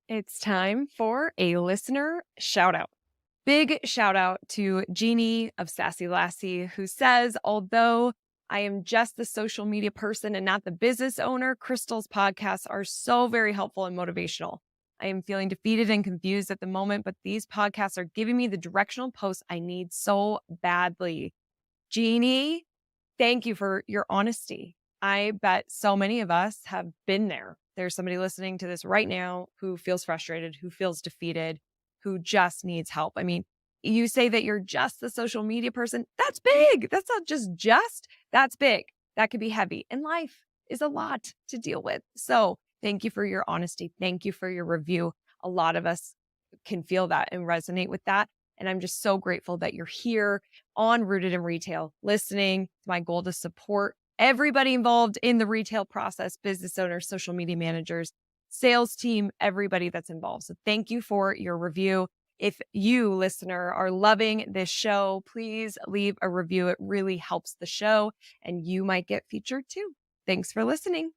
It's time for a listener shout out. Big shout out to Jeannie of Sassy Lassie, who says, although I am just the social media person and not the business owner, Crystal's podcasts are so very helpful and motivational. I am feeling defeated and confused at the moment, but these podcasts are giving me the directional posts I need so badly. Jeannie, thank you for your honesty. I bet so many of us have been there. There's somebody listening to this right now who feels frustrated, who feels defeated, who just needs help. I mean, you say that you're just the social media person. That's big. That's not just, that's big. That could be heavy. And life is a lot to deal with. So thank you for your honesty. Thank you for your review. A lot of us can feel that and resonate with that. And I'm just so grateful that you're here on Rooted in Retail, listening. It's my goal to support everybody involved in the retail process, business owners, social media managers, sales team, everybody that's involved. So thank you for your review. If you, listener, are loving this show, please leave a review. It really helps the show and you might get featured too. Thanks for listening.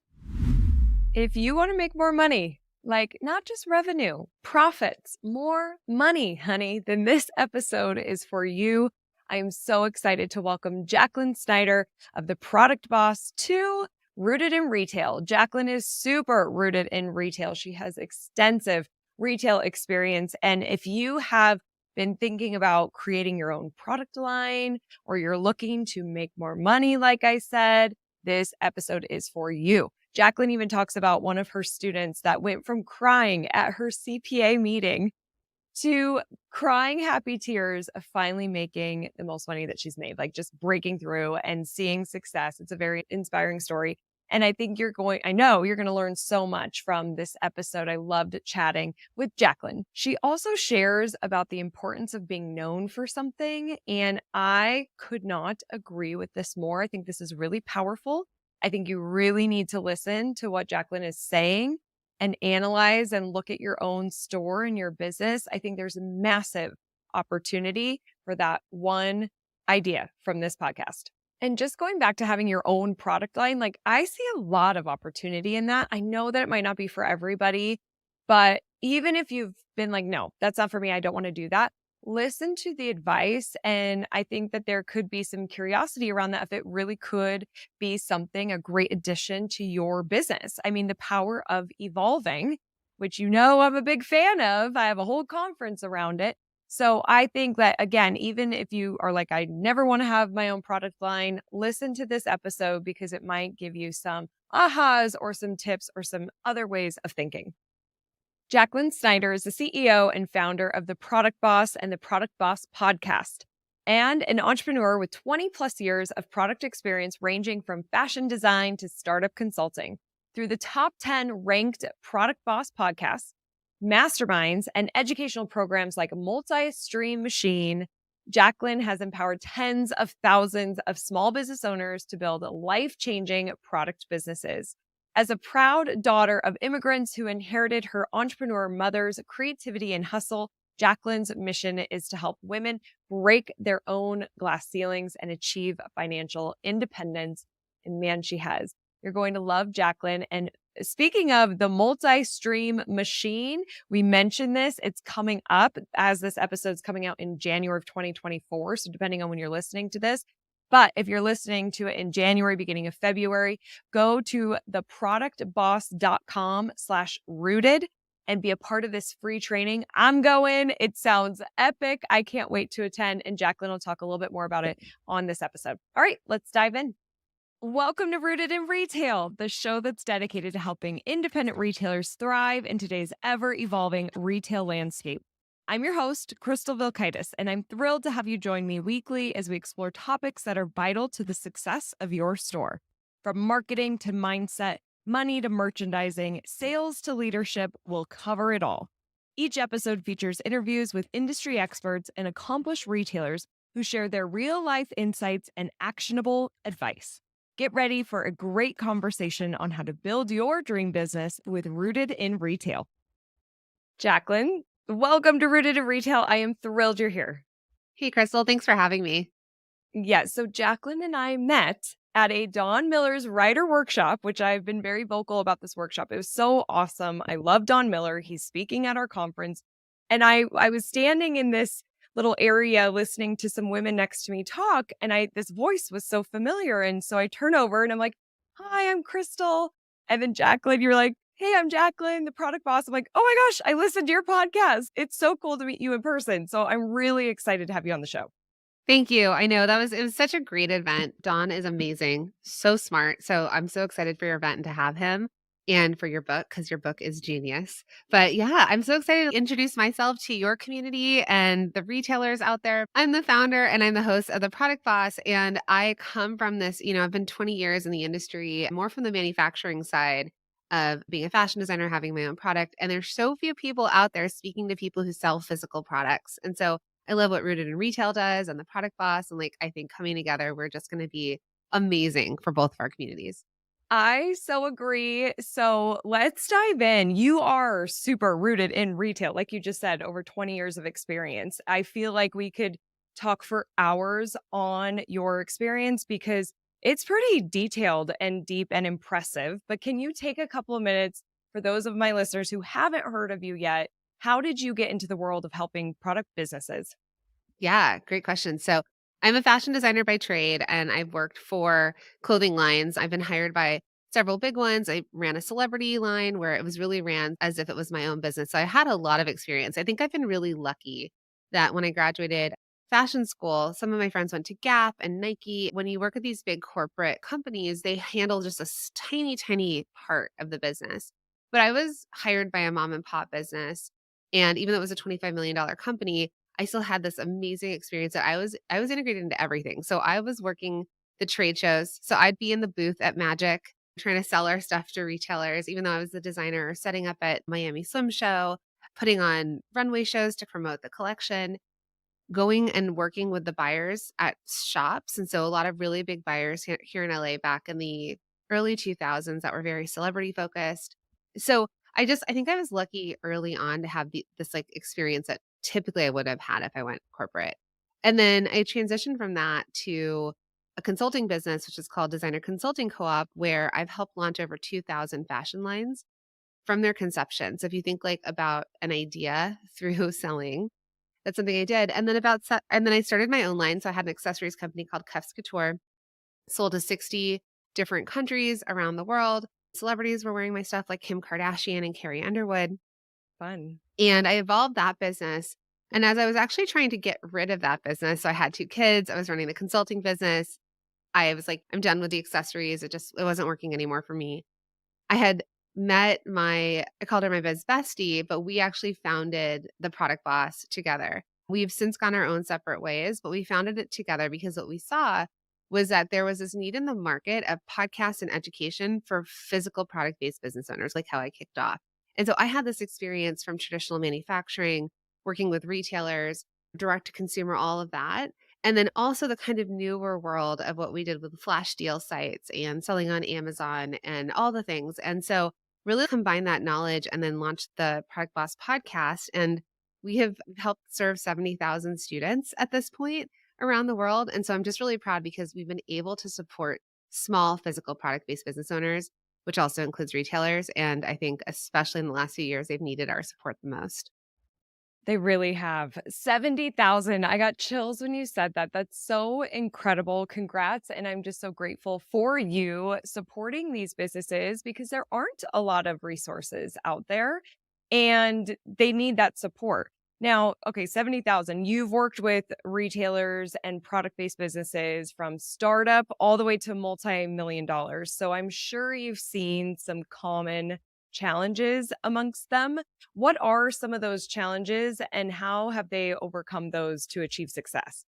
If you want to make more money, like not just revenue, profits, more money, honey, then this episode is for you. I am so excited to welcome Jacqueline Snyder of The Product Boss to Rooted in Retail. Jacqueline is super rooted in retail. She has extensive retail experience. And if you have been thinking about creating your own product line or you're looking to make more money, like I said, this episode is for you. Jacqueline even talks about one of her students that went from crying at her CPA meeting to crying happy tears of finally making the most money that she's made, like just breaking through and seeing success. It's a very inspiring story. And I think I know you're going to learn so much from this episode. I loved chatting with Jacqueline. She also shares about the importance of being known for something. And I could not agree with this more. I think this is really powerful. I think you really need to listen to what Jacqueline is saying and analyze and look at your own store and your business. I think there's a massive opportunity for that one idea from this podcast. And just going back to having your own product line, like I see a lot of opportunity in that. I know that it might not be for everybody, but even if you've been like, no, that's not for me, I don't want to do that, listen to the advice. And I think that there could be some curiosity around that if it really could be something, a great addition to your business. I mean, the power of evolving, which you know I'm a big fan of. I have a whole conference around it. So I think that, again, even if you are like, I never want to have my own product line, listen to this episode because it might give you some ahas or some tips or some other ways of thinking. Jacqueline Snyder is the CEO and founder of The Product Boss and The Product Boss podcast, and an entrepreneur with 20 plus years of product experience ranging from fashion design to startup consulting. Through the top 10 ranked Product Boss podcasts, masterminds, and educational programs like Multi-Stream Machine, Jacqueline has empowered tens of thousands of small business owners to build life-changing product businesses. As a proud daughter of immigrants who inherited her entrepreneur mother's creativity and hustle, Jacqueline's mission is to help women break their own glass ceilings and achieve financial independence. And man, she has. You're going to love Jacqueline. And speaking of the multi-stream machine, we mentioned this. It's coming up as this episode's coming out in January of 2024. So depending on when you're listening to this. But if you're listening to it in January, beginning of February, go to theproductboss.com/rooted and be a part of this free training. I'm going. It sounds epic. I can't wait to attend. And Jacqueline will talk a little bit more about it on this episode. All right, let's dive in. Welcome to Rooted in Retail, the show that's dedicated to helping independent retailers thrive in today's ever-evolving retail landscape. I'm your host, Crystal Vilkaitis, and I'm thrilled to have you join me weekly as we explore topics that are vital to the success of your store. From marketing to mindset, money to merchandising, sales to leadership, we'll cover it all. Each episode features interviews with industry experts and accomplished retailers who share their real-life insights and actionable advice. Get ready for a great conversation on how to build your dream business with Rooted in Retail. Jacqueline, welcome to Rooted in Retail. I am thrilled you're here. Hey, Crystal. Thanks for having me. Yeah, so Jacqueline and I met at a Don Miller's writer workshop, which I've been very vocal about this workshop. It was so awesome. I love Don Miller. He's speaking at our conference. And I was standing in this little area listening to some women next to me talk, and this voice was so familiar. And so I turn over and I'm like, "Hi, I'm Crystal." And then Jacqueline, you're like, "Hey, I'm Jacqueline, the product boss." I'm like, "Oh my gosh, I listened to your podcast. It's so cool to meet you in person." So I'm really excited to have you on the show. Thank you. I know it was such a great event. Don is amazing, so smart. So I'm so excited for your event and to have him and for your book because your book is genius. But yeah, I'm so excited to introduce myself to your community and the retailers out there. I'm the founder and I'm the host of The Product Boss. And I come from this, I've been 20 years in the industry, more from the manufacturing side of being a fashion designer, having my own product. And there's so few people out there speaking to people who sell physical products. And so I love what Rooted in Retail does and the Product Boss. And like, I think coming together, we're just going to be amazing for both of our communities. I so agree. So let's dive in. You are super rooted in retail, like you just said, over 20 years of experience. I feel like we could talk for hours on your experience because it's pretty detailed and deep and impressive. But can you take a couple of minutes for those of my listeners who haven't heard of you yet? How did you get into the world of helping product businesses? Yeah, great question. So I'm a fashion designer by trade and I've worked for clothing lines. I've been hired by several big ones. I ran a celebrity line where it was really ran as if it was my own business. So I had a lot of experience. I think I've been really lucky that when I graduated fashion school, some of my friends went to Gap and Nike. When you work at these big corporate companies, they handle just a tiny, tiny part of the business. But I was hired by a mom and pop business. And even though it was a $25 million company, I still had this amazing experience that I was integrated into everything. So I was working the trade shows. So I'd be in the booth at Magic trying to sell our stuff to retailers, even though I was the designer, setting up at Miami Swim Show, putting on runway shows to promote the collection, going and working with the buyers at shops. And so a lot of really big buyers here in LA back in the early 2000s that were very celebrity focused. So I think I was lucky early on to have this like experience that typically I would have had if I went corporate. And then I transitioned from that to a consulting business, which is called Designer Consulting Co-op, where I've helped launch over 2,000 fashion lines from their conception. So if you think like about an idea through selling, that's something I did. And then and then I started my own line. So I had an accessories company called Cuffs Couture, sold to 60 different countries around the world. Celebrities were wearing my stuff like Kim Kardashian and Carrie Underwood. Fun. And I evolved that business. And as I was actually trying to get rid of that business, so I had two kids, I was running the consulting business. I was like, I'm done with the accessories. It wasn't working anymore for me. I had met I called her my biz bestie, but we actually founded the Product Boss together. We've since gone our own separate ways, but we founded it together because what we saw was that there was this need in the market of podcasts and education for physical product based business owners, like how I kicked off. And so I had this experience from traditional manufacturing, working with retailers, direct to consumer, all of that. And then also the kind of newer world of what we did with flash deal sites and selling on Amazon and all the things. And so really combine that knowledge and then launch the Product Boss podcast. And we have helped serve 70,000 students at this point around the world. And so I'm just really proud because we've been able to support small physical product based business owners, which also includes retailers. And I think, especially in the last few years, they've needed our support the most. They really have. 70,000. I got chills when you said that. That's so incredible. Congrats. And I'm just so grateful for you supporting these businesses because there aren't a lot of resources out there and they need that support. Now, okay, 70,000. You've worked with retailers and product based businesses from startup all the way to multi-million dollars. So I'm sure you've seen some common challenges amongst them. What are some of those challenges and how have they overcome those to achieve success?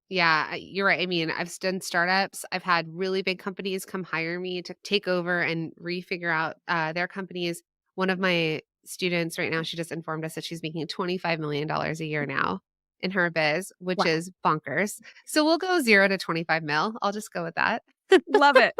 Yeah, you're right. I mean, I've done startups. I've had really big companies come hire me to take over and refigure out their companies. One of my students right now, she just informed us that she's making $25 million a year now in her biz, which Wow. is bonkers. So we'll go 0 to 25 mil. I'll just go with that. Love it.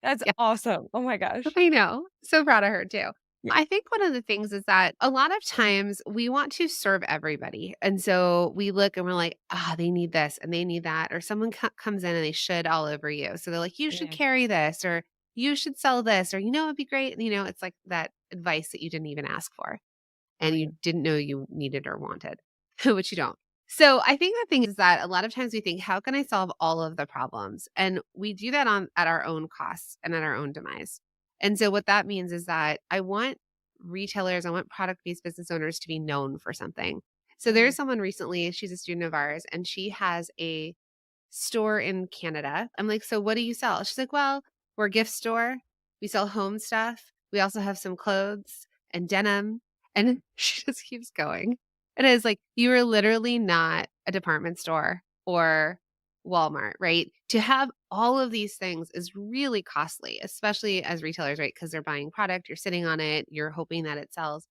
That's Yeah, awesome. Oh my gosh. I know. So proud of her too. I think one of the things is that a lot of times we want to serve everybody. And so we look and we're like, ah, they need this and they need that. Or someone comes in and they should all over you. So they're like, you should Yeah. carry this or you should sell this or, it'd be great. It's like that advice that you didn't even ask for and Right. you didn't know you needed or wanted, which you don't. So I think the thing is that a lot of times we think, how can I solve all of the problems? And we do that at our own costs and at our own demise. And so what that means is that I want retailers, I want product-based business owners to be known for something. So there's Mm. someone recently, she's a student of ours, and she has a store in Canada. I'm like, so what do you sell? She's like, well, we're a gift store. We sell home stuff. We also have some clothes and denim. And she just keeps going. And it's like, you are literally not a department store or Walmart, right? To have all of these things is really costly, especially as retailers, right? Because they're buying product, you're sitting on it, you're hoping that it sells.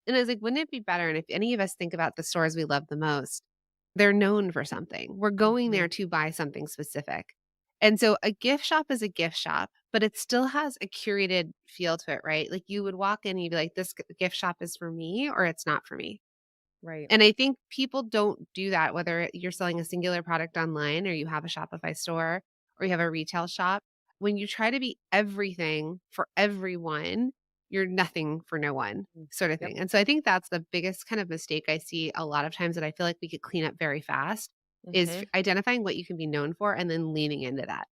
And I was like, wouldn't it be better? And if any of us think about the stores we love the most, they're known for something. We're going Mhm. there to buy something specific. And so a gift shop is a gift shop, but it still has a curated feel to it, right? Like you would walk in and you'd be like, this gift shop is for me or it's not for me. Right. And I think people don't do that, whether you're selling a singular product online or you have a Shopify store or you have a retail shop. When you try to be everything for everyone, you're nothing for no one, Mm. sort of Yep. thing. And so I think that's the biggest kind of mistake I see a lot of times that I feel like we could clean up very fast is Mhm. identifying what you can be known for and then leaning into that.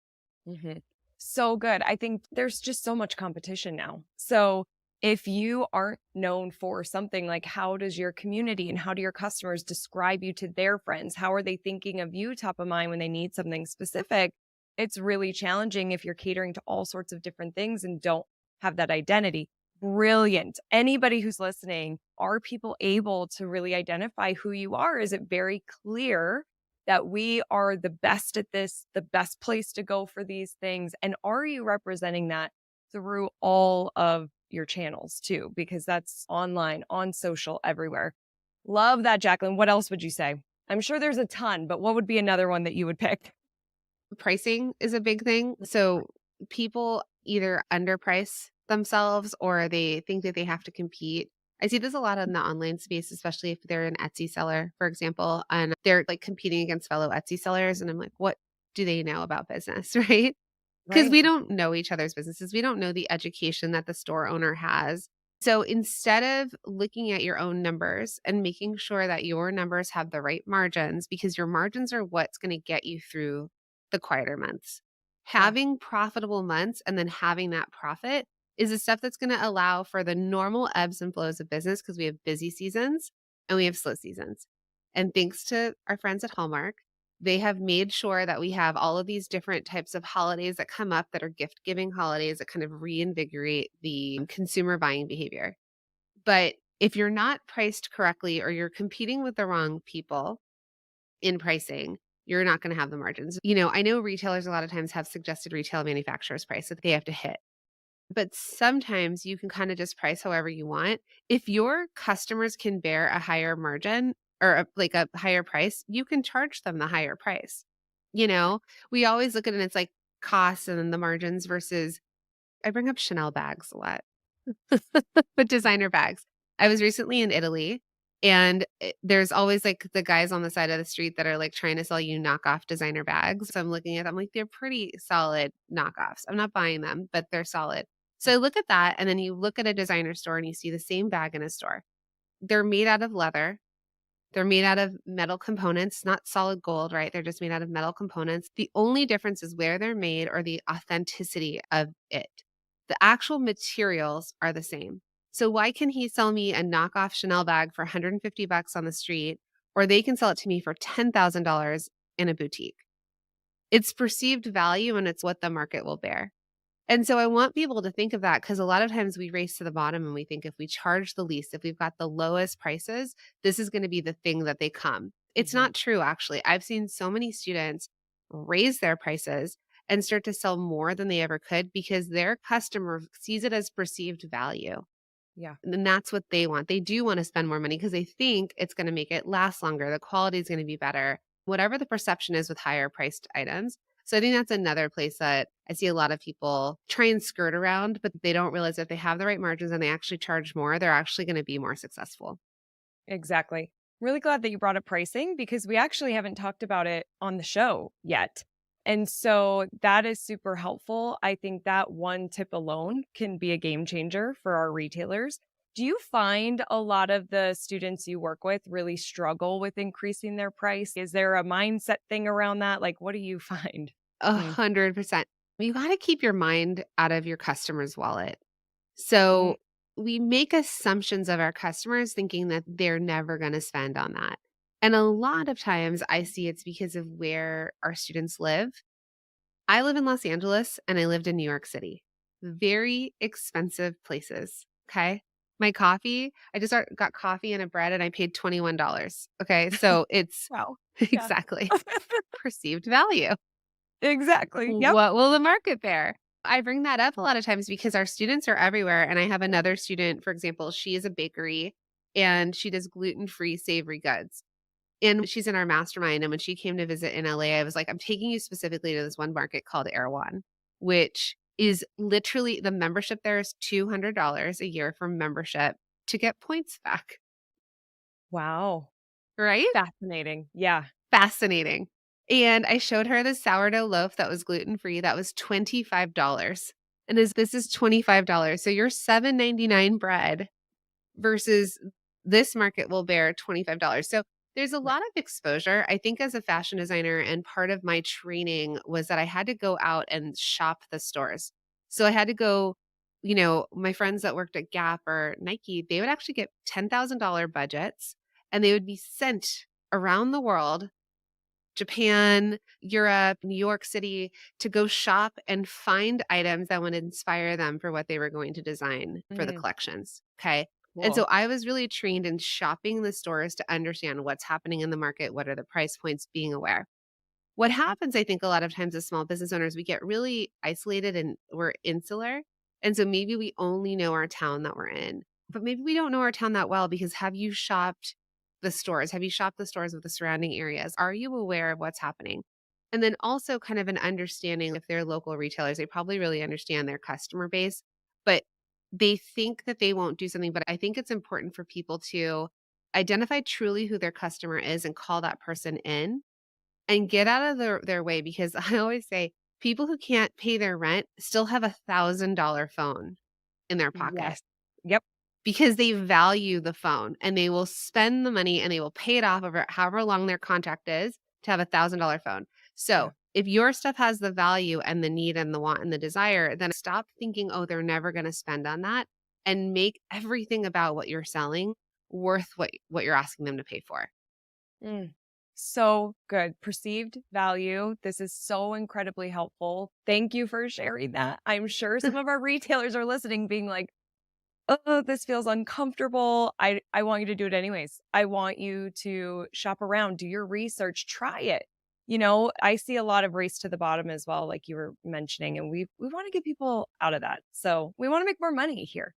Mhm. So good. I think there's just so much competition now. So if you aren't known for something, like how does your community and how do your customers describe you to their friends? How are they thinking of you top of mind when they need something specific? It's really challenging if you're catering to all sorts of different things and don't have that identity. Brilliant. Anybody who's listening, are people able to really identify who you are? Is it very clear that we are the best at this, the best place to go for these things? And are you representing that through all of your channels too? Because that's online, on social, everywhere. Love that, Jacqueline. What else would you say? I'm sure there's a ton, but what would be another one that you would pick? Pricing is a big thing. So people either underprice themselves or they think that they have to compete. I see this a lot in the online space, especially if they're an Etsy seller, for example, and they're like competing against fellow Etsy sellers. And I'm like, what do they know about business? Right. Because Right. we don't know each other's businesses. We don't know the education that the store owner has. So instead of looking at your own numbers and making sure that your numbers have the right margins, because your margins are what's going to get you through the quieter months. Yeah. Having profitable months and then having that profit is the stuff that's going to allow for the normal ebbs and flows of business because we have busy seasons and we have slow seasons. And thanks to our friends at Hallmark, they have made sure that we have all of these different types of holidays that come up that are gift giving holidays that kind of reinvigorate the consumer buying behavior. But if you're not priced correctly or you're competing with the wrong people in pricing, you're not going to have the margins. I know retailers a lot of times have suggested retail manufacturer's price that they have to hit. But sometimes you can kind of just price however you want. If your customers can bear a higher margin or like a higher price, you can charge them the higher price. You know, we always look at it and it's like costs and then the margins versus I bring up Chanel bags a lot, but designer bags. I was recently in Italy and there's always like the guys on the side of the street that are like trying to sell you knockoff designer bags. So I'm looking at them like they're pretty solid knockoffs. I'm not buying them, but they're solid. So I look at that and then you look at a designer store and you see the same bag in a store. They're made out of leather. They're made out of metal components, not solid gold, right? They're just made out of metal components. The only difference is where they're made or the authenticity of it. The actual materials are the same. So why can he sell me a knockoff Chanel bag for 150 bucks on the street or they can sell it to me for $10,000 in a boutique? It's perceived value and it's what the market will bear. And so I want people to think of that because a lot of times we race to the bottom and we think if we charge the least, if we've got the lowest prices, this is going to be the thing that they come. It's Mhm. not true, actually. I've seen so many students raise their prices and start to sell more than they ever could because their customer sees it as perceived value. Yeah. And that's what they want. They do want to spend more money because they think it's going to make it last longer. The quality is going to be better, whatever the perception is with higher priced items. So I think that's another place that I see a lot of people try and skirt around, but they don't realize if they have the right margins and they actually charge more, they're actually going to be more successful. Exactly. Really glad that you brought up pricing because we actually haven't talked about it on the show yet. And so that is super helpful. I think that one tip alone can be a game changer for our retailers. Do you find a lot of the students you work with really struggle with increasing their price? Is there a mindset thing around that? Like, what do you find? Mm, 100%. You got to keep your mind out of your customer's wallet. mm, So we make assumptions of our customers thinking that they're never going to spend on that. And a lot of times I see it's because of where our students live. I live in Los Angeles and I lived in New York City. Very expensive places. Okay. My coffee, got coffee and a bread and I paid $21. Okay. So it's wow. Yeah. exactly perceived value. exactly. Yep. What will the market bear? I bring that up a lot of times because our students are everywhere. And I have another student, for example, she is a bakery and she does gluten-free savory goods. And she's in our mastermind. And when she came to visit in LA, I was like, I'm taking you specifically to this one market called Erewhon, which is literally the membership there is $200 a year for membership to get points back, Wow. right? Fascinating. Yeah. Fascinating. And I showed her the sourdough loaf that was gluten-free, that was $25. And this is $25. So your $7.99 bread versus this market will bear $25. So there's a Right. lot of exposure. I think as a fashion designer and part of my training was that I had to go out and shop the stores. So I had to go, my friends that worked at Gap or Nike, they would actually get $10,000 budgets and they would be sent around the world, Japan, Europe, New York City, to go shop and find items that would inspire them for what they were going to design for the Mm, collections. Okay. And so cool. I was really trained in shopping the stores to understand what's happening in the market, what are the price points, being aware. What happens, I think, a lot of times as small business owners, we get really isolated and we're insular. And so maybe we only know our town that we're in, but maybe we don't know our town that well because have you shopped the stores? Have you shopped the stores of the surrounding areas? Are you aware of what's happening? And then also kind of an understanding if they're local retailers, they probably really understand their customer base, but they think that they won't do something. But I think it's important for people to identify truly who their customer is and call that person in and get out of their way because I always say people who can't pay their rent still have $1,000 phone in their pocket Yes. Yep. because they value the phone and they will spend the money and they will pay it off over however long their contract is to have $1,000 phone. Yeah. So if your stuff has the value and the need and the want and the desire, then stop thinking, oh, they're never going to spend on that and make everything about what you're selling worth what you're asking them to pay for. Mm. So good. Perceived value. This is so incredibly helpful. Thank you for sharing that. I'm sure some of our retailers are listening, being like, oh, this feels uncomfortable. I want you to do it anyways. I want you to shop around, do your research, try it. I see a lot of race to the bottom as well, like you were mentioning, and we want to get people out of that. So we want to make more money here.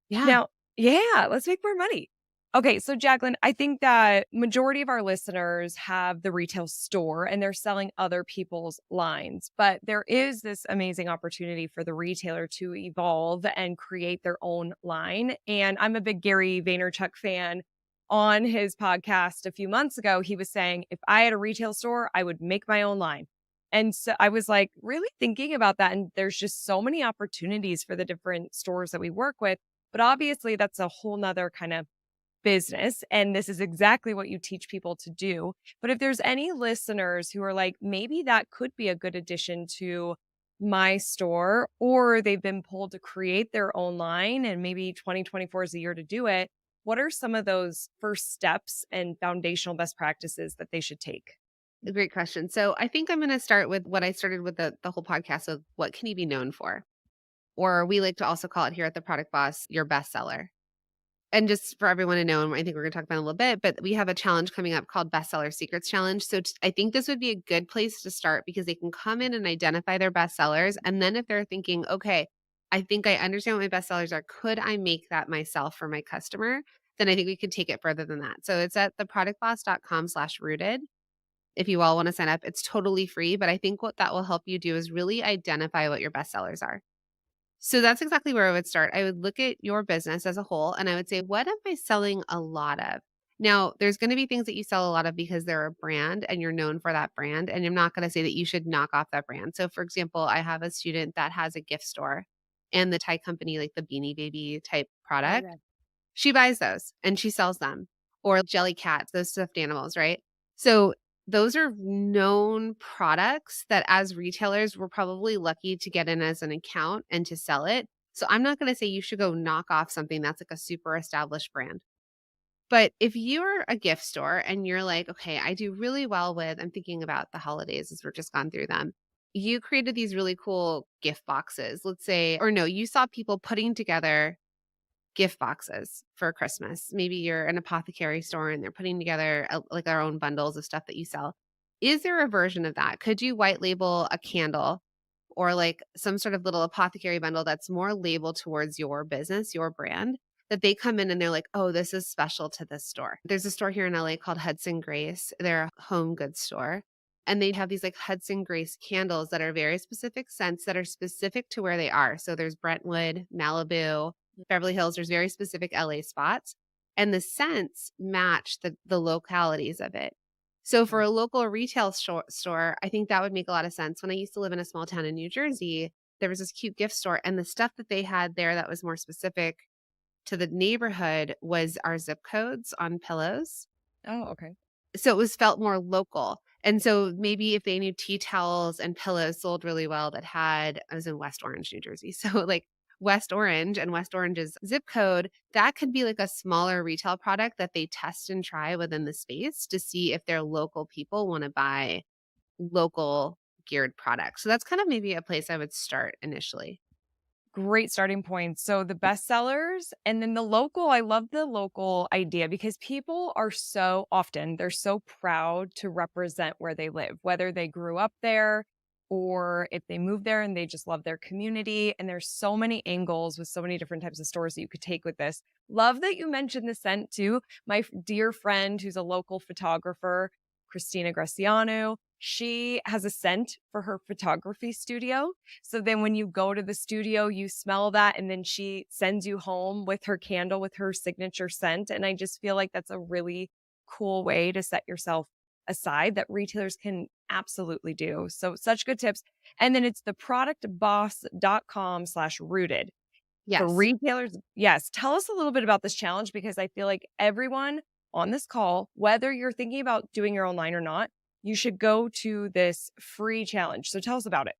Yeah. Now, yeah, let's make more money. Okay, so Jacqueline, I think that majority of our listeners have the retail store and they're selling other people's lines, but there is this amazing opportunity for the retailer to evolve and create their own line. And I'm a big Gary Vaynerchuk fan. On his podcast a few months ago, he was saying, if I had a retail store, I would make my own line. And so I was like really thinking about that. And there's just so many opportunities for the different stores that we work with, but obviously, that's a whole nother kind of business. And this is exactly what you teach people to do. But if there's any listeners who are like, maybe that could be a good addition to my store, or they've been pulled to create their own line and maybe 2024 is the year to do it, what are some of those first steps and foundational best practices that they should take? A great question. So I think I'm going to start with what I started with the whole podcast of what can you be known for? Or we like to also call it here at the Product Boss, your bestseller. And just for everyone to know, and I think we're going to talk about it in a little bit, but we have a challenge coming up called Bestseller Secrets Challenge. So I think this would be a good place to start because they can come in and identify their bestsellers. And then if they're thinking, okay, I think I understand what my bestsellers are, could I make that myself for my customer? Then I think we could take it further than that. So it's at theproductboss.com/rooted. If you all want to sign up, it's totally free. But I think what that will help you do is really identify what your bestsellers are. So that's exactly where I would start. I would look at your business as a whole and I would say, what am I selling a lot of? Now, there's going to be things that you sell a lot of because they're a brand and you're known for that brand. And I'm not going to say that you should knock off that brand. So, for example, I have a student that has a gift store and the Thai company, like the Beanie Baby type Oh, product. yeah. She buys those and she sells them, or jelly cats, those stuffed animals, right? So those are known products that as retailers, we're probably lucky to get in as an account and to sell it. So I'm not going to say you should go knock off something that's like a super established brand. But if you're a gift store and you're like, okay, I do really well with, I'm thinking about the holidays as we're just gone through them. You created these really cool gift boxes, let's say, or no, you saw people putting together gift boxes for Christmas. Maybe you're an apothecary store and they're putting together like their own bundles of stuff that you sell. Is there a version of that? Could you white label a candle or like some sort of little apothecary bundle that's more labeled towards your business, your brand, that they come in and they're like, oh, this is special to this store? There's a store here in LA called Hudson Grace. They're a home goods store. And they have these like Hudson Grace candles that are very specific scents that are specific to where they are. So there's Brentwood, Malibu, Beverly Hills, there's very specific LA spots, and the scents match the localities of it. So for Okay. a local retail store, I think that would make a lot of sense. When I used to live in a small town in New Jersey, there was this cute gift store, and the stuff that they had there that was more specific to the neighborhood was our zip codes on pillows. Oh, okay. So it was felt more local. And so maybe if they knew tea towels and pillows sold really well that had, I was in West Orange, New Jersey. So like West Orange and West Orange's zip code, that could be like a smaller retail product that they test and try within the space to see if their local people want to buy local geared products. So that's kind of maybe a place I would start initially. Great starting point. So the bestsellers and then the local, I love the local idea because people are so often, they're so proud to represent where they live, whether they grew up there or if they moved there and they just love their community. And there's so many angles with so many different types of stores that you could take with this. Love that you mentioned the scent too. My dear friend who's a local photographer, Christina Graciano, she has a scent for her photography studio. So then when you go to the studio, you smell that and then she sends you home with her candle with her signature scent. And I just feel like that's a really cool way to set yourself aside that retailers can absolutely do. So such good tips. And then it's the productboss.com/rooted for Yes. retailers. Yes. Tell us a little bit about this challenge because I feel like everyone on this call, whether you're thinking about doing your own line or not, you should go to this free challenge. So tell us about it.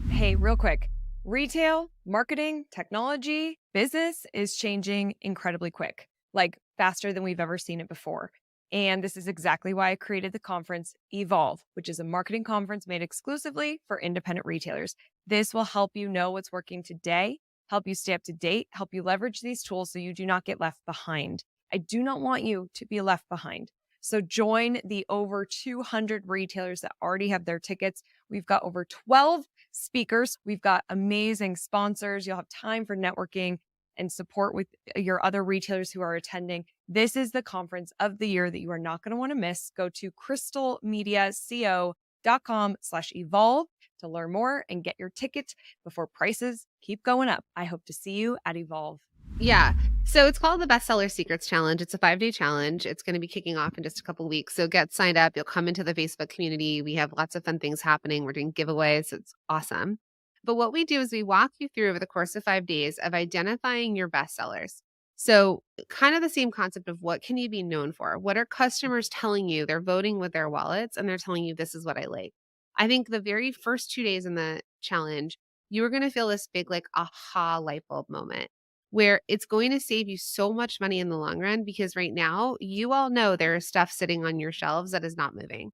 Hey, real quick. Retail, marketing, technology, business is changing incredibly quick, like faster than we've ever seen it before. And this is exactly why I created the conference Evolve, which is a marketing conference made exclusively for independent retailers. This will help you know what's working today, help you stay up to date, help you leverage these tools so you do not get left behind. I do not want you to be left behind. So join the over 200 retailers that already have their tickets. We've got over 12 speakers. We've got amazing sponsors. You'll have time for networking and support with your other retailers who are attending. This is the conference of the year that you are not going to want to miss. Go to crystalmediaco.com/evolve to learn more and get your ticket before prices keep going up. I hope to see you at Evolve. Yeah. So it's called the Bestseller Secrets Challenge. It's a 5-day challenge. It's going to be kicking off in just a couple weeks. So get signed up. You'll come into the Facebook community. We have lots of fun things happening. We're doing giveaways. It's awesome. But what we do is we walk you through over the course of 5 days of identifying your bestsellers. So kind of the same concept of what can you be known for? What are customers telling you? They're voting with their wallets and they're telling you this is what I like. I think the very first 2 days in the challenge, you are going to feel this big like aha light bulb moment where it's going to save you so much money in the long run because right now you all know there is stuff sitting on your shelves that is not moving.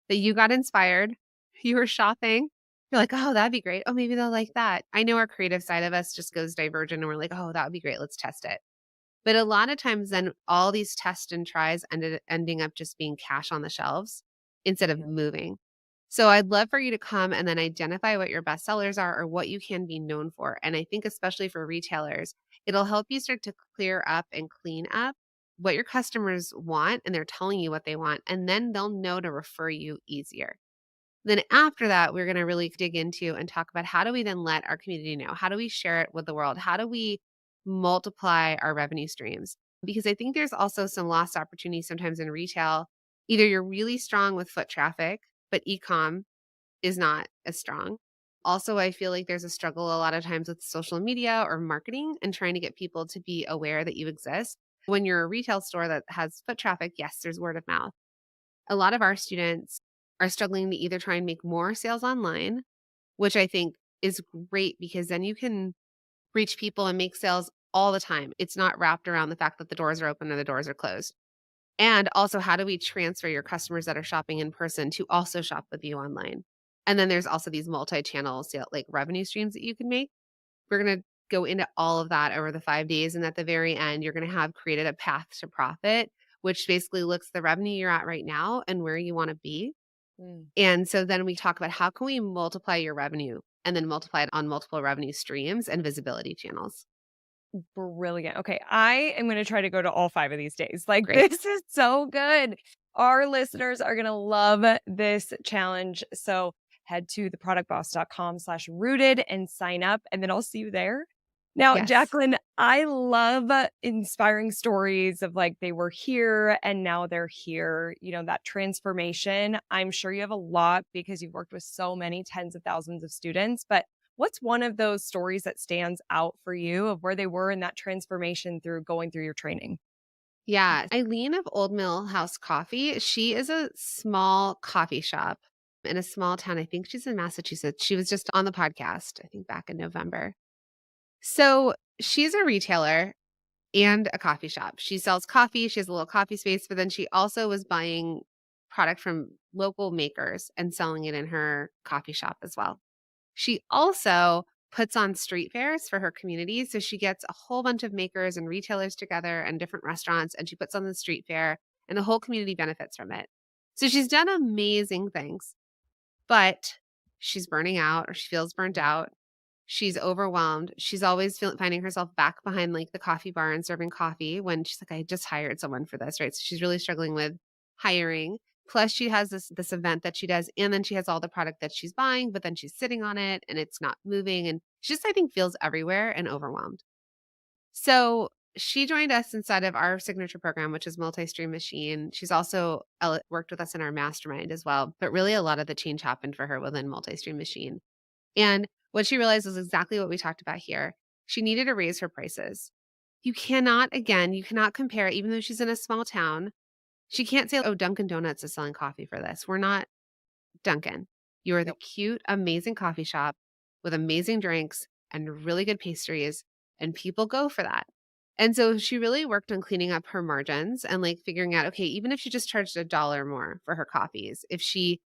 That you got inspired, you were shopping, you're like, oh, that'd be great. Oh, maybe they'll like that. I know our creative side of us just goes divergent and we're like, oh, that would be great. Let's test it. But a lot of times then all these tests and tries ending up just being cash on the shelves instead of Yeah. moving. So I'd love for you to come and then identify what your best sellers are or what you can be known for. And I think especially for retailers, it'll help you start to clear up and clean up what your customers want and they're telling you what they want, and then they'll know to refer you easier. Then after that, we're going to really dig into and talk about how do we then let our community know? How do we share it with the world? How do we multiply our revenue streams? Because I think there's also some lost opportunities sometimes in retail. Either you're really strong with foot traffic, but e-com is not as strong. Also, I feel like there's a struggle a lot of times with social media or marketing and trying to get people to be aware that you exist. When you're a retail store that has foot traffic, yes, there's word of mouth. A lot of our students are struggling to either try and make more sales online, which I think is great because then you can reach people and make sales all the time. It's not wrapped around the fact that the doors are open or the doors are closed. And also, how do we transfer your customers that are shopping in person to also shop with you online? And then there's also these multi-channel sale, like revenue streams that you can make. We're going to go into all of that over the 5 days. And at the very end, you're going to have created a path to profit, which basically looks the revenue you're at right now and where you want to be. Mm. And so then we talk about how can we multiply your revenue and then multiply it on multiple revenue streams and visibility channels. Brilliant. Okay, I am gonna try to go to all 5 of these days. Like, Great. this is so good. Our listeners are gonna love this challenge. So head to theproductboss.com/rooted and sign up, and then I'll see you there. Now, Yes. Jacqueline, I love inspiring stories of like they were here and now they're here, that transformation. I'm sure you have a lot because you've worked with so many tens of thousands of students, but what's one of those stories that stands out for you of where they were in that transformation through going through your training? Yeah. Eileen of Old Mill House Coffee, she is a small coffee shop in a small town. I think she's in Massachusetts. She was just on the podcast, I think back in November. So she's a retailer and a coffee shop. She sells coffee. She has a little coffee space, but then she also was buying product from local makers and selling it in her coffee shop as well. She also puts on street fairs for her community. So she gets a whole bunch of makers and retailers together and different restaurants, and she puts on the street fair, and the whole community benefits from it. So she's done amazing things, but she's burning out or she feels burnt out. She's overwhelmed. She's always finding herself back behind like the coffee bar and serving coffee when she's like, I just hired someone for this, right? So she's really struggling with hiring. Plus, she has this event that she does, and then she has all the product that she's buying, but then she's sitting on it and it's not moving. And she just, I think, feels everywhere and overwhelmed. So she joined us inside of our signature program, which is multi-stream machine. She's also worked with us in our mastermind as well. But really, a lot of the change happened for her within multi-stream machine. And what she realized was exactly what we talked about here. She needed to raise her prices. You cannot compare, even though she's in a small town. She can't say, oh, Dunkin' Donuts is selling coffee for this. We're not Dunkin'. You are the Nope. cute, amazing coffee shop with amazing drinks and really good pastries, and people go for that. And so she really worked on cleaning up her margins and like figuring out, okay, even if she just charged $1 more for her coffees, if she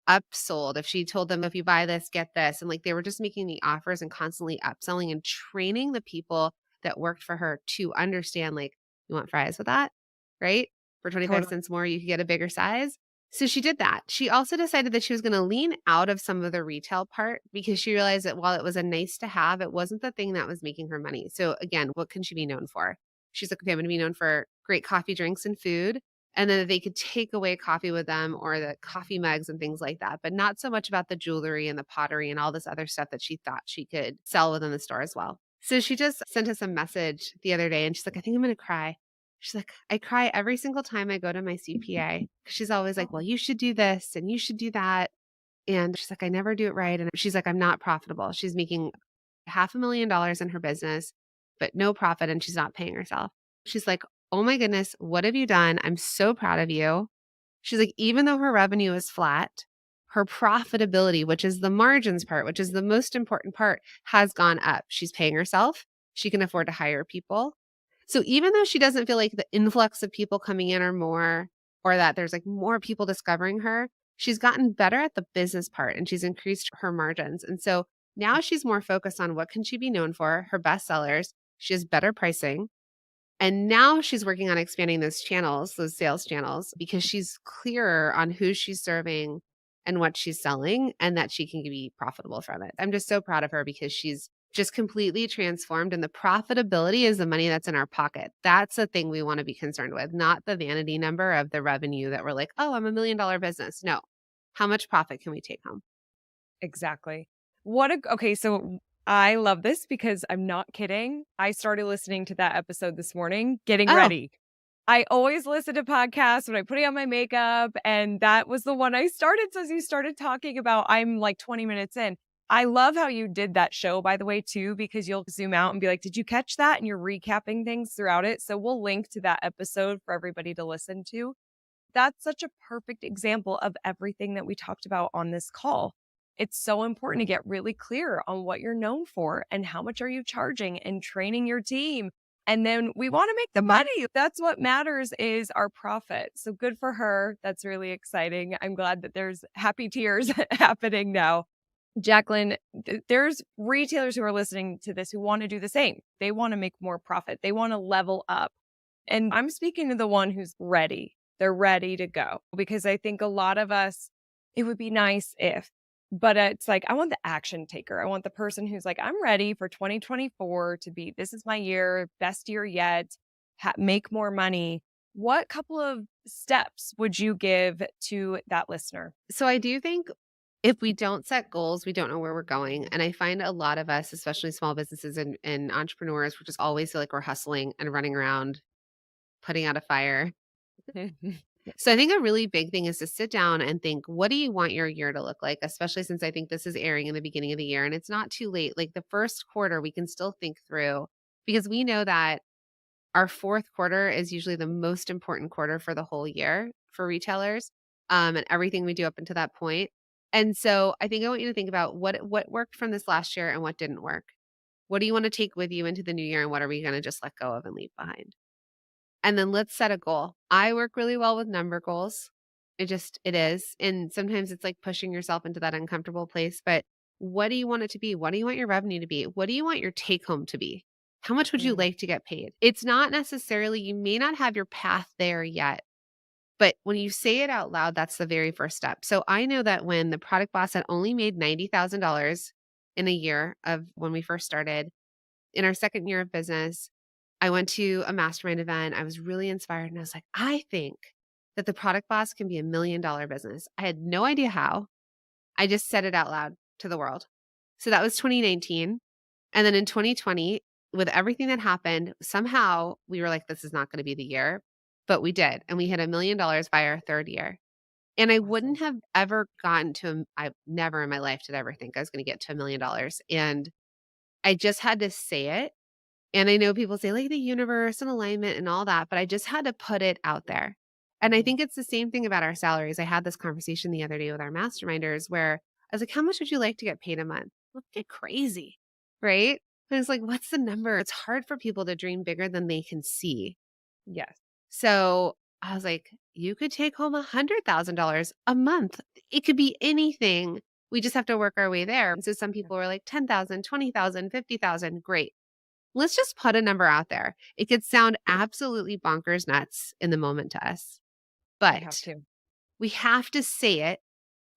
upsold, if she told them, if you buy this, get this. And like they were just making the offers and constantly upselling and training the people that worked for her to understand, like, you want fries with that, right? For 25 Totally. cents more, you could get a bigger size. So she did that. She also decided that she was going to lean out of some of the retail part because she realized that while it was a nice to have, it wasn't the thing that was making her money. So again, what can she be known for? She's like, okay, I'm going to be known for great coffee, drinks, and food, and then they could take away coffee with them or the coffee mugs and things like that, but not so much about the jewelry and the pottery and all this other stuff that she thought she could sell within the store as well. So she just sent us a message the other day and she's like, I think I'm going to cry. She's like, I cry every single time I go to my CPA. She's always like, well, you should do this and you should do that. And she's like, I never do it right. And she's like, I'm not profitable. She's making $500,000 in her business, but no profit, and she's not paying herself. She's like, oh my goodness, what have you done? I'm so proud of you. She's like, even though her revenue is flat, her profitability, which is the margins part, which is the most important part, has gone up. She's paying herself. She can afford to hire people. So even though she doesn't feel like the influx of people coming in are more, or that there's like more people discovering her, she's gotten better at the business part and she's increased her margins. And so now she's more focused on what can she be known for, her best sellers. She has better pricing. And now she's working on expanding those channels, those sales channels, because she's clearer on who she's serving and what she's selling and that she can be profitable from it. I'm just so proud of her because she's just completely transformed. And the profitability is the money that's in our pocket. That's the thing we want to be concerned with, not the vanity number of the revenue that we're like, oh, I'm $1 million business. No. How much profit can we take home? Exactly. Okay, so I love this because I'm not kidding. I started listening to that episode this morning, getting Oh, ready. I always listen to podcasts when I'm putting on my makeup, and that was the one I started. So as you started talking about, I'm like 20 minutes in. I love how you did that show, by the way, too, because you'll zoom out and be like, did you catch that? And you're recapping things throughout it. So we'll link to that episode for everybody to listen to. That's such a perfect example of everything that we talked about on this call. It's so important to get really clear on what you're known for and how much are you charging and training your team. And then we want to make the money. That's what matters is our profit. So good for her. That's really exciting. I'm glad that there's happy tears happening now. Jacqueline, there's retailers who are listening to this who want to do the same. They want to make more profit. They want to level up. And I'm speaking to the one who's ready. They're ready to go because I think a lot of us, it would be nice if, but it's like, I want the action taker. I want the person who's like, I'm ready for 2024 to be, this is my year, best year yet, make more money. What couple of steps would you give to that listener? so I do think if we don't set goals, we don't know where we're going. And I find a lot of us, especially small businesses and entrepreneurs, we just always feel like we're hustling and running around, putting out a fire. So I think a really big thing is to sit down and think, what do you want your year to look like? Especially since I think this is airing in the beginning of the year and it's not too late. Like the first quarter, we can still think through because we know that our fourth quarter is usually the most important quarter for the whole year for retailers, and everything we do up until that point. And so I think I want you to think about what worked from this last year and what didn't work. What do you want to take with you into the new year and what are we going to just let go of and leave behind? And then let's set a goal. I work really well with number goals. It is. And sometimes it's like pushing yourself into that uncomfortable place. But what do you want it to be? What do you want your revenue to be? What do you want your take home to be? How much would you Mm, like to get paid? It's not necessarily, you may not have your path there yet. But when you say it out loud, that's the very first step. So I know that when the product boss had only made $90,000 in a year of when we first started, in our second year of business, I went to a mastermind event. I was really inspired and I was like, I think that the product boss can be $1 million business. I had no idea how. I just said it out loud to the world. So that was 2019. And then in 2020, with everything that happened, somehow we were like, this is not going to be the year, but we did. And we hit $1 million by our third year. And I wouldn't awesome. have ever gotten to, I never in my life did ever think I was going to get to $1 million. And I just had to say it and I know people say like the universe and alignment and all that, but I just had to put it out there. And I Mhm. think it's the same thing about our salaries. I had this conversation the other day with our masterminders where I was like, how much would you like to get paid a month? Look, get crazy. Right. And it's like, what's the number? It's hard for people to dream bigger than they can see. Yes. So I was like, you could take home $100,000 a month. It could be anything. We just have to work our way there. So some Yeah. people were like 10,000, 20,000, 50,000. Great. Let's just put a number out there. It could sound absolutely bonkers nuts in the moment to us, We have but to. we have to say it.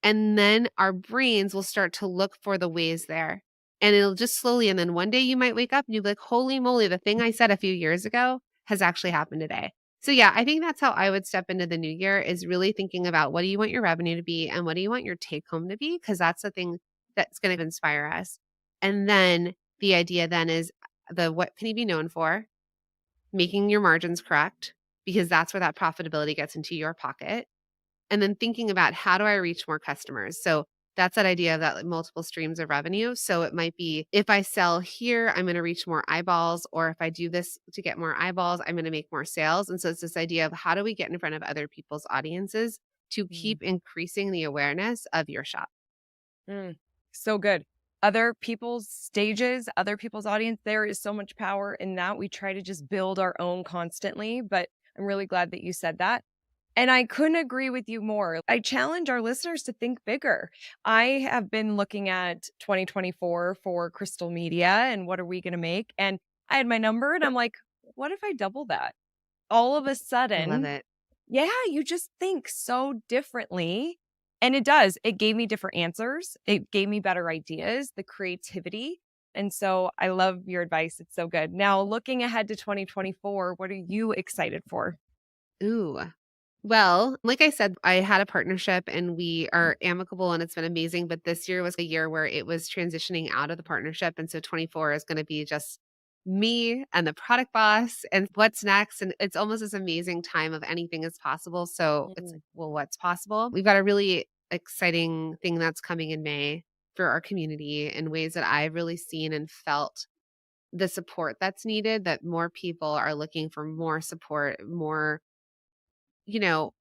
And then our brains will start to look for the ways there. And it'll just slowly. And then one day you might wake up and you'll be like, holy moly, the thing I said a few years ago has actually happened today. So yeah, I think that's how I would step into the new year is really thinking about what do you want your revenue to be and what do you want your take home to be? Because that's the thing that's going to inspire us. And then the idea then is what can you be known for? Making your margins correct, because that's where that profitability gets into your pocket. And then thinking about how do I reach more customers? So that's that idea of that like, multiple streams of revenue. So it might be if I sell here, I'm going to reach more eyeballs, or if I do this to get more eyeballs, I'm going to make more sales. And so it's this idea of how do we get in front of other people's audiences to Mm. keep increasing the awareness of your shop. Mm. So good. Other people's stages, other people's audience, there is so much power in that. We try to just build our own constantly, but I'm really glad that you said that. And I couldn't agree with you more. I challenge our listeners to think bigger. I have been looking at 2024 for Crystal Media and what are we going to make? And I had my number and I'm like, what if I double that? All of a I love sudden, it. yeah, you just think so differently. And it does. It gave me different answers. It gave me better ideas, the creativity. And so I love your advice. It's so good. Now, looking ahead to 2024, what are you excited for? Ooh. Well, like I said, I had a partnership and we are amicable and it's been amazing. But this year was a year where it was transitioning out of the partnership. And so 24 is going to be just me and the product boss and what's next. And it's almost this amazing time of anything is possible. So it's Mm, like, well, what's possible? We've got a really exciting thing that's coming in May for our community in ways that I've really seen and felt the support that's needed, that more people are looking for more support, more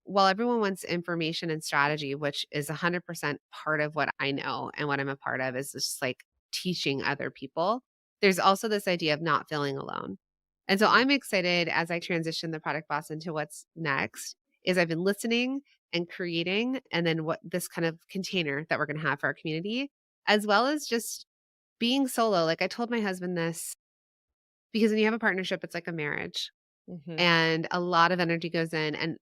while everyone wants information and strategy, which is 100% part of what I know and what I'm a part of is just like teaching other people, there's also this idea of not feeling alone. And so yeah. I'm excited as I transition the product boss into what's next is I've been listening and creating and then what this kind of container that we're going to have for our community, as well as just being solo. Like I told my husband this because when you have a partnership, it's like a marriage Hmm. and a lot of energy goes in and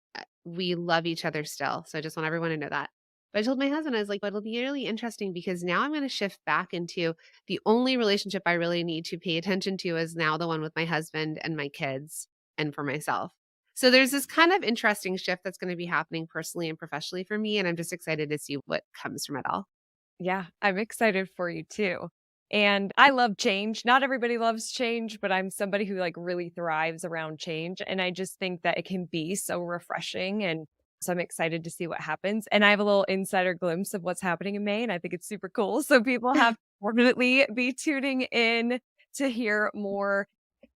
we love each other still. So I just want everyone to know that. But I told my husband, I was like, but it'll be really interesting because now I'm going to shift back into the only relationship I really need to pay attention to is now the one with my husband and my kids and for myself. So there's this kind of interesting shift that's going to be happening personally and professionally for me. And I'm just excited to see what comes from it all. Yeah, I'm excited for you too. And I love change. Not everybody loves change, but I'm somebody who like really thrives around change. And I just think that it can be so refreshing. And so I'm excited to see what happens. And I have a little insider glimpse of what's happening in May, and I think it's super cool. So people have to definitely be tuning in to hear more.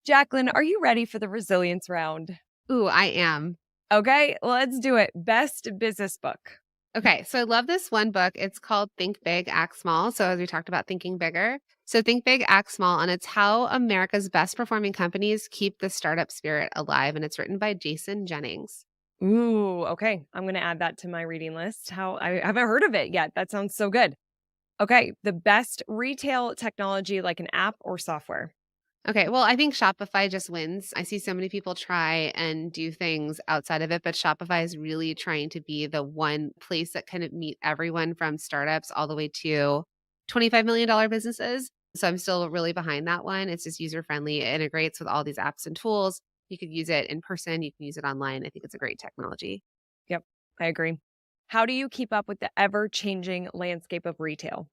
Jacqueline, are you ready for the resilience round? Ooh, I am. Okay, let's do it. Best business book. Okay, so I love this one book. It's called Think Big, Act Small. So, as we talked about thinking bigger, so Think Big, Act Small, and it's how America's best performing companies keep the startup spirit alive. And it's written by Jason Jennings. Ooh, okay. I'm gonna add that to my reading list. How I haven't heard of it yet. That sounds so good. Okay, the best retail technology like an app or software. Okay, well, I think Shopify just wins. I see so many people try and do things outside of it, but Shopify is really trying to be the one place that can meet everyone from startups all the way to $25 million businesses. So I'm still really behind that one. It's just user friendly. It integrates with all these apps and tools. You could use it in person, you can use it online. I think it's a great technology. Yep, I agree. How do you keep up with the ever-changing landscape of retail?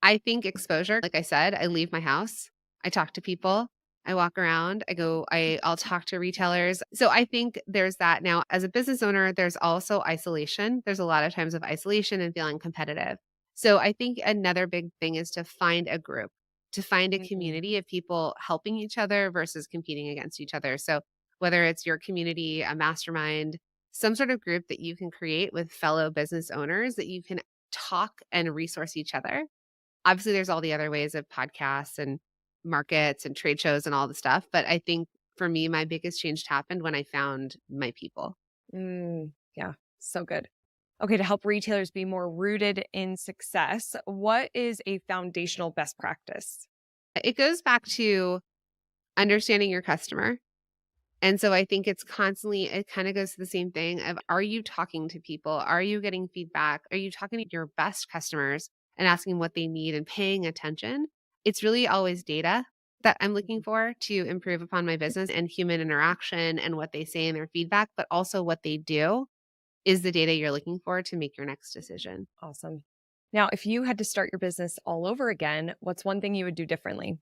I think exposure, like I said, I leave my house, I talk to people, I walk around, I'll talk to retailers. So I think there's that. Now, as a business owner, there's also isolation. There's a lot of times of isolation and feeling competitive. So I think another big thing is to find a group, to find a Mhm. community of people helping each other versus competing against each other. So whether it's your community, a mastermind, some sort of group that you can create with fellow business owners that you can talk and resource each other. Obviously, there's all the other ways of podcasts and markets and trade shows and all the stuff, but I think for me, my biggest change happened when I found my people. Yeah, so good. Okay, to help retailers be more rooted in success, what is a foundational best practice? It goes back to understanding your customer. And so I think it's constantly, it kind of goes to the same thing of are you talking to people? Are you getting feedback? Are you talking to your best customers and asking what they need and paying attention? It's really always data that I'm looking Mhm. for to improve upon my business and human interaction and what they say in their feedback, but also what they do is the data you're looking for to make your next decision. Awesome. Now, if you had to start your business all over again, what's one thing you would do differently?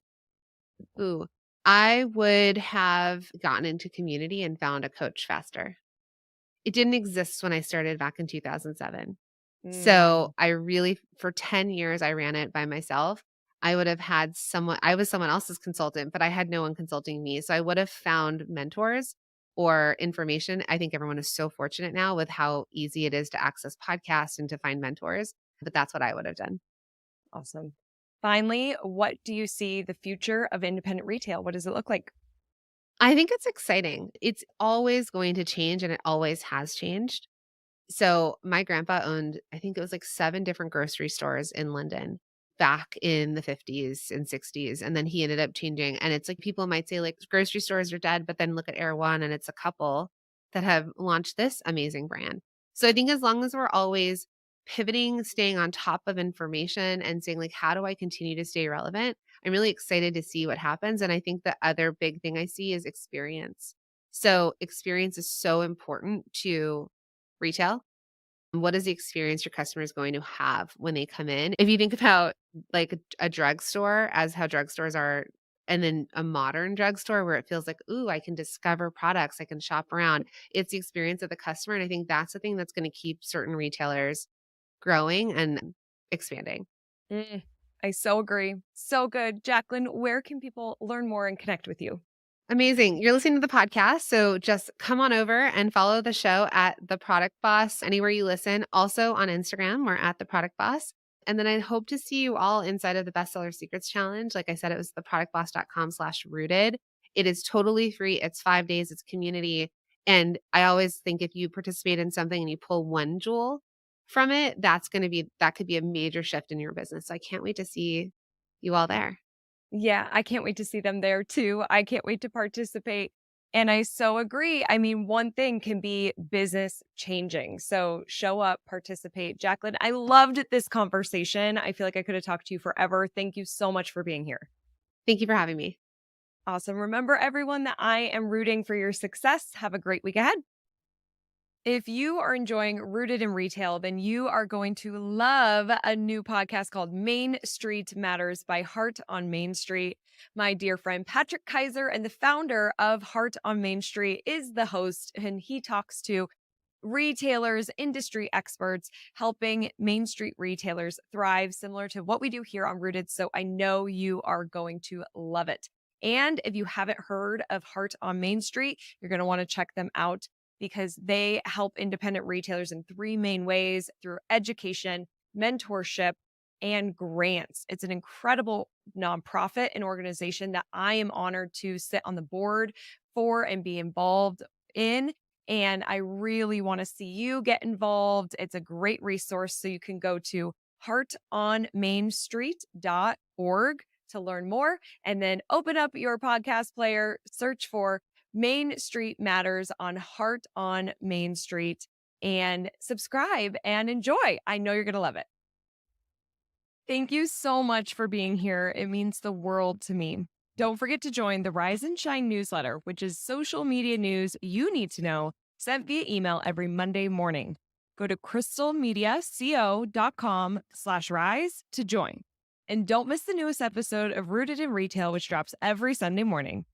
Ooh, I would have gotten into community and found a coach faster. It didn't exist when I started back in 2007. So, Mm, I really for 10 years, I ran it by myself. I would have had someone I was someone else's consultant, but I had no one consulting me. So, I would have found mentors or information. I think everyone is so fortunate now with how easy it is to access podcasts and to find mentors, but that's what I would have done. awesome. Finally, what do you see the future of independent retail? What does it look like? I think it's exciting. It's always going to change, and it always has changed. So my grandpa owned, I think it was like 7 different grocery stores in London back in the 50s and 60s, and then he ended up changing, and it's like people might say, like, "Grocery stores are dead," but then look at Erewhon, and it's a couple that have launched this amazing brand. So I think as long as we're always pivoting, staying on top of information, and saying, like, "How do I continue to stay relevant?" I'm really excited to see what happens. And I think the other big thing I see is experience. So experience is so important to retail. What is the experience your customer is going to have when they come in? If you think about like a drugstore as how drugstores are, and then a modern drugstore where it feels like, ooh, I can discover products, I can shop around. It's the experience of the customer. And I think that's the thing that's going to keep certain retailers growing and expanding. Mm, I so agree. So good. Jacqueline, where can people learn more and connect with you? Amazing. You're listening to the podcast. So just come on over and follow the show at The Product Boss anywhere you listen. Also on Instagram, we're at The Product Boss. And then I hope to see you all inside of the Bestseller Secrets Challenge. Like I said, it was theproductboss.com/rooted. It is totally free. It's 5 days, it's community. And I always think if you participate in something and you pull one jewel from it, that could be a major shift in your business. So I can't wait to see you all there. Yeah, I can't wait to see them there too. I can't wait to participate. And I so agree. I mean, one thing can be business changing. So show up, participate. Jacqueline, I loved this conversation. I feel like I could have talked to you forever. Thank you so much for being here. Thank you for having me. Awesome. Remember, everyone, that I am rooting for your success. Have a great week ahead. If you are enjoying Rooted in Retail, then you are going to love a new podcast called Main Street Matters by Heart on Main Street. My dear friend Patrick Kaiser and the founder of Heart on Main Street is the host, and he talks to retailers, industry experts, helping Main Street retailers thrive, similar to what we do here on Rooted. So I know you are going to love it. And if you haven't heard of Heart on Main Street, you're going to want to check them out because they help independent retailers in three main ways: through education, mentorship, and grants. It's an incredible nonprofit and organization that I am honored to sit on the board for and be involved in. And I really want to see you get involved. It's a great resource. So you can go to heartonmainstreet.org to learn more, and then open up your podcast player, search for Main Street Matters on Heart on Main Street, and subscribe and enjoy. I know you're going to love it. Thank you so much for being here. It means the world to me. Don't forget to join the Rise and Shine newsletter, which is social media news you need to know, sent via email every Monday morning. Go to crystalmediaco.com/rise to join. And don't miss the newest episode of Rooted in Retail, which drops every Sunday morning.